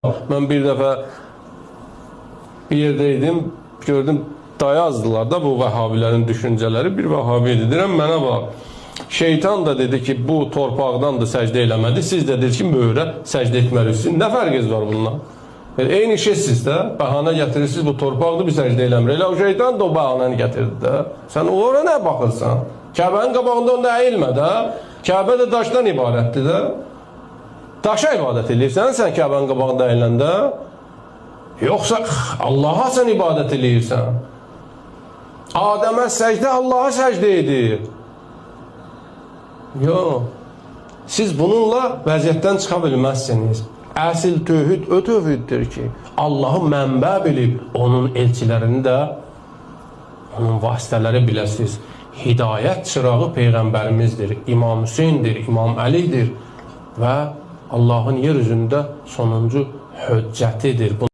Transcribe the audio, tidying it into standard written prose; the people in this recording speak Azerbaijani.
Ben bir dəfə bir yerdeydim, gördüm dayazdılar da bu Vəhhabilərin düşüncələri. Bir Vəhhabi deyirəm, mənə bax. Şeytan da dedi ki, bu torpaqdan da səcdə eləmədi. Siz də dedi ki, möhrə səcdə etməlisiniz. Nə fərqiniz var bundan? Eyni şeysiz də, bəhanə gətirirsiniz, bu torpaqdır, bir səcdə eləmir. Elə o şeytan da o bəhanəni gətirdi də. Sən ona nə baxırsan? Kəbənin qabağında onda əyilmə də. Kəbə də daşdan ibarətdir də. Daşa ibadət edirsən sən Kəbənin qabağında əyiləndə. Yoxsa Allaha sən ibadət edirsən. Adəmə səcdə, Allaha səcdə edir. Yox. Siz bununla vəziyyətdən çıxa bilməzsiniz. Əsl tövhid o tövhiddir ki, Allahı mənbə bilib, onun elçilərini də, onun vasitələri biləsiniz. Hidayət çırağı Peyğəmbərimizdir, İmam Hüseyndir, İmam Əlidir və Allahın yer üzündə sonuncu höccətidir.